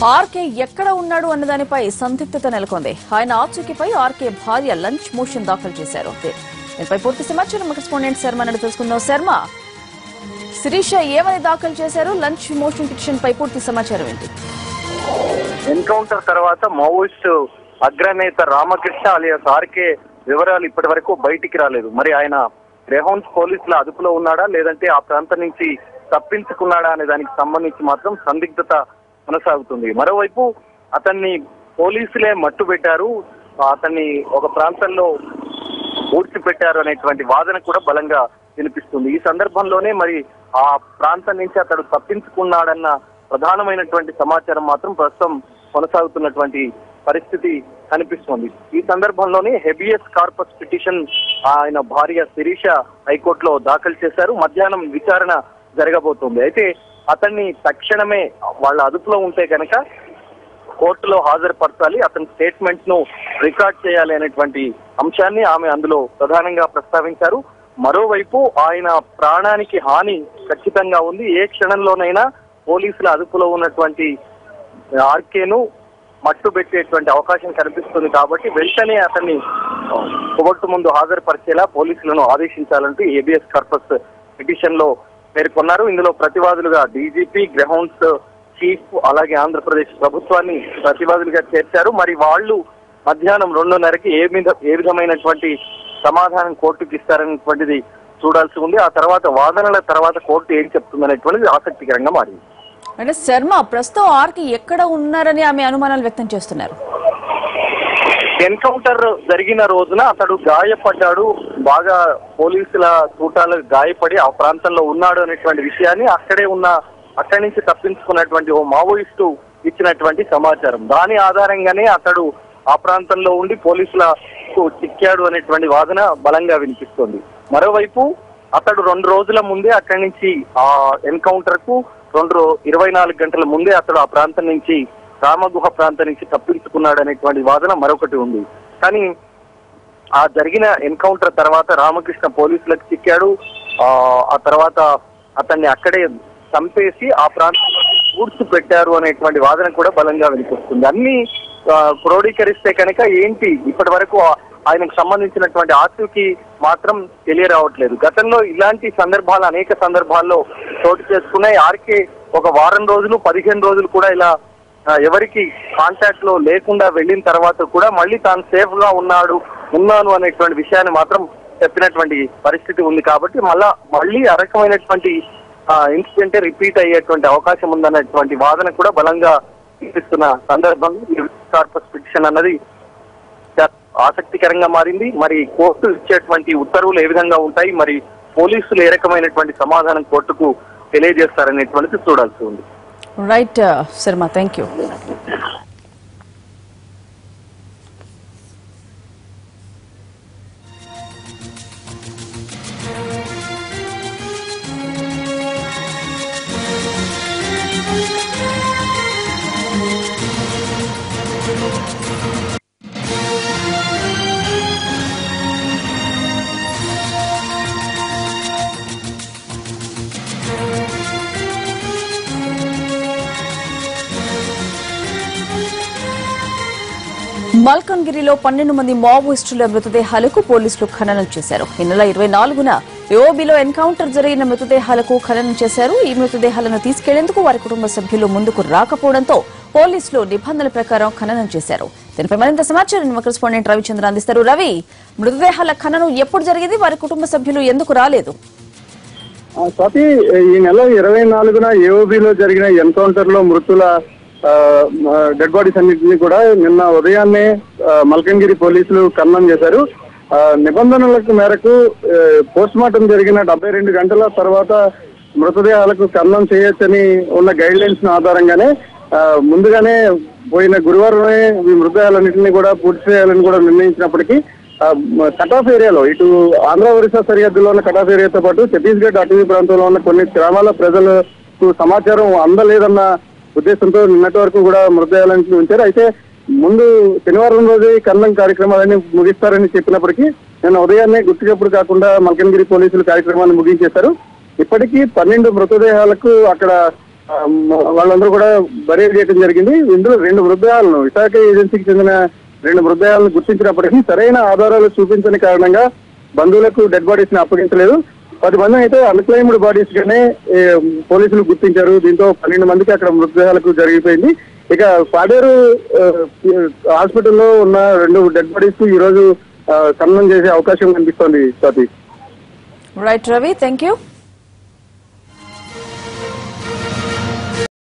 RK ఎక్కడ ఉన్నాడు అన్నదానిపై సందిగ్ధత నెలకొంది. ఆయన ఆచూకీపై ఆర్కే భార్య లంచ్ మోషన్ దాఖలు చేశారు. దీనిపై పూర్తి సమాచారం కరెస్పాండెంట్ శర్మ నుండి తెలుసుకుందాం. శర్మ, శిరీష ఏమని దాఖలు చేశారు? లంచ్ మోషన్ పిటిషన్ పై పూర్తి సమాచారం ఏంటి? ఎన్కౌంటర్ తర్వాత మావోయిస్టు అగ్రనేత రామకృష్ణ అలియాస్ ఆర్కే వివరాలు ఇప్పటి వరకు బయటికి రాలేదు. మరి ఆయన గ్రేహౌండ్స్ పోలీసుల అదుపులో ఉన్నాడా లేదంటే ఆ ప్రాంతం నుంచి తప్పించుకున్నాడా అనే దానికి సంబంధించి మాత్రం సందిగ్ధత కొనసాగుతుంది. మరోవైపు అతన్ని పోలీసులే మట్టు పెట్టారు, అతన్ని ఒక ప్రాంతంలో ఊడ్చిపెట్టారు అనేటువంటి వాదన కూడా బలంగా వినిపిస్తుంది. ఈ సందర్భంలోనే మరి ఆ ప్రాంతం నుంచి అతడు తప్పించుకున్నాడన్న ప్రధానమైనటువంటి సమాచారం మాత్రం ప్రస్తుతం కొనసాగుతున్నటువంటి పరిస్థితి కనిపిస్తోంది. ఈ సందర్భంలోనే హెబియస్ కార్పస్ పిటిషన్ ఆయన భార్య శిరీష హైకోర్టులో దాఖలు చేశారు. మధ్యాహ్నం విచారణ జరగబోతోంది. అయితే అతన్ని తక్షణమే వాళ్ళ అదుపులో ఉంటే కనుక కోర్టులో హాజరుపరచాలి, అతని స్టేట్మెంట్ ను రికార్డ్ చేయాలి అనేటువంటి అంశాన్ని ఆమె అందులో ప్రధానంగా ప్రస్తావించారు. మరోవైపు ఆయన ప్రాణానికి హాని ఖచ్చితంగా ఉంది. ఏ క్షణంలోనైనా పోలీసుల అదుపులో ఉన్నటువంటి ఆర్కేను మట్టు పెట్టేటువంటి అవకాశం కనిపిస్తుంది. కాబట్టి వెంటనే అతన్ని కోర్టు ముందు హాజరుపరిచేలా పోలీసులను ఆదేశించాలంటూ ఏబిఎస్ కార్పస్ పిటిషన్ లో పేర్కొన్నారు. ఇందులో ప్రతివాదులుగా డీజీపీ, గ్రేహౌండ్స్ చీఫ్, అలాగే ఆంధ్రప్రదేశ్ ప్రభుత్వాన్ని ప్రతివాదులుగా చేర్చారు. మరి వాళ్ళు మధ్యాహ్నం 2:30కి ఏ విధమైనటువంటి సమాధానం కోర్టుకు ఇస్తారనేటువంటిది చూడాల్సి ఉంది. ఆ తర్వాత వాదనల తర్వాత కోర్టు ఏం చెప్తుందనేటువంటిది ఆసక్తికరంగా మారింది. అంటే శర్మ, ప్రస్తుతం ఆర్కే ఎక్కడ ఉన్నారని ఆమె అనుమానాలు వ్యక్తం చేస్తున్నారు. ఎన్కౌంటర్ జరిగిన రోజున అతడు గాయపడ్డాడు, బాగా పోలీసుల తూటాలకు గాయపడి ఆ ప్రాంతంలో ఉన్నాడు అనేటువంటి విషయాన్ని అక్కడి నుంచి తప్పించుకున్నటువంటి ఓ మావోయిస్టు ఇచ్చినటువంటి సమాచారం. దాని ఆధారంగానే అతడు ఆ ప్రాంతంలో ఉండి పోలీసులకు చిక్కాడు అనేటువంటి వాదన బలంగా వినిపిస్తోంది. మరోవైపు అతడు 2 రోజుల ముందే అక్కడి నుంచి ఆ ఎన్కౌంటర్ కు 24 గంటల ముందే అతడు ఆ ప్రాంతం నుంచి రామగుహ ప్రాంతం నుంచి తప్పించుకున్నాడు అనేటువంటి వాదన మరొకటి ఉంది. కానీ ఆ జరిగిన ఎన్కౌంటర్ తర్వాత రామకృష్ణ పోలీసులకు చిక్కాడు. ఆ తర్వాత అతన్ని అక్కడే చంపేసి ఆ ప్రాంతంలో పూడ్చిపెట్టారు అనేటువంటి వాదన కూడా బలంగా వినిపిస్తుంది. అన్ని క్రోడీకరిస్తే కనుక ఏంటి ఇప్పటి వరకు ఆయనకు సంబంధించినటువంటి ఆచూకీ మాత్రం తెలియరావట్లేదు. గతంలో ఇలాంటి సందర్భాలు అనేక సందర్భాల్లో చోటు చేసుకున్నాయి. ఆర్కే ఒక వారం రోజులు 15 రోజులు కూడా ఇలా ఎవరికి కాంటాక్ట్ లో లేకుండా వెళ్ళిన తర్వాత కూడా మళ్ళీ తాను సేఫ్ గా ఉన్నాను అనేటువంటి విషయాన్ని మాత్రం చెప్పినటువంటి పరిస్థితి ఉంది. కాబట్టి మళ్ళీ ఆ రకమైనటువంటి ఇన్సిడెంట్ రిపీట్ అయ్యేటువంటి అవకాశం ఉందన్నటువంటి వాదన కూడా బలంగా వినిపిస్తున్న సందర్భంలో కార్పస్ పిటిషన్ అన్నది ఆసక్తికరంగా మారింది. మరి కోర్టు ఇచ్చేటువంటి ఉత్తర్వులు ఏ విధంగా ఉంటాయి, మరి పోలీసులు ఏ రకమైనటువంటి సమాధానం కోర్టుకు తెలియజేస్తారనేటువంటిది చూడాల్సి ఉంది. Right Sharma, thank you. మల్కన్గిరిలో 12 మంది మావోయిస్టుల మృతదేహాలకు పోలీసులు ఖననం చేశారు. ఈ నెల 24న ఏఓబీలో ఎన్కౌంటర్ జరిగిన మృతదేహాలకు ఖననం చేశారు. ఈ మృతదేహాలను తీసుకెళ్లేందుకు వారి కుటుంబ సభ్యులు ముందుకు రాకపోవడంతో పోలీసులు నిబంధనల ప్రకారం ఖననం చేశారు. దీనిపై మరింత సమాచారం మా కరెస్పాండెంట్ రవిచంద్ర అందిస్తారు. రవి, మృతదేహాల ఖననం ఎప్పుడు జరిగింది? వారి కుటుంబ సభ్యులు ఎందుకు రాలేదు? స్వాతి, ఈ నెల 24న ఏఓబీలో జరిగిన ఎన్కౌంటర్ లో మృతుల డెడ్ బాడీస్ అన్నింటినీ కూడా నిన్న ఉదయాన్నే మల్కన్గిరి పోలీసులు ఖననం చేశారు. నిబంధనలకు మేరకు పోస్ట్ మార్టం జరిగిన 72 గంటల తర్వాత మృతదేహాలకు ఖననం చేయొచ్చని ఉన్న గైడ్ లైన్స్ ఆధారంగానే ముందుగానే పోయిన గురువారమే ఈ మృతదేహాలన్నింటినీ కూడా పూర్తి చేయాలని కూడా నిర్ణయించినప్పటికీ కటాఫ్ ఏరియాలో ఇటు ఆంధ్ర ఒరిస్సా సరిహద్దులో ఉన్న కటాఫ్ ఏరియాతో పాటు ఛత్తీస్గఢ్ అటవీ ప్రాంతంలో ఉన్న కొన్ని గ్రామాల ప్రజలకు సమాచారం అందలేదన్న ఉద్దేశంతో నిన్నటి వరకు కూడా మృతదేహాలను ఉంచారు. అయితే ముందు శనివారం రోజే ఖననం కార్యక్రమాలన్నీ ముగిస్తారని చెప్పినప్పటికీ నిన్న ఉదయాన్నే గుర్తుకెప్పుడు కాకుండా మల్కన్గిరి పోలీసులు కార్యక్రమాన్ని ముగించేశారు. ఇప్పటికీ 12 మృతదేహాలకు అక్కడ వాళ్ళందరూ కూడా బరీ చేయడం జరిగింది. ఇందులో 2 మృతదేహాలను విశాఖ ఏజెన్సీకి చెందిన 2 మృతదేహాలను గుర్తించినప్పటికీ సరైన ఆధారాలు చూపించని కారణంగా బంధువులకు డెడ్ బాడీస్ ని అప్పగించలేదు. 10 మంది అయితే అన్క్లెయిమ్డ్ బాడీస్ గానే పోలీసులు గుర్తించారు. దీంతో 12 మందికి అక్కడ మృతదేహాలకు జరిగిపోయింది. ఇక పాడేరు హాస్పిటల్లో ఉన్న 2 డెడ్ బాడీస్ కు ఈ రోజు ఖననం చేసే అవకాశం కనిపిస్తోంది. Swathi. Right Ravi, thank you.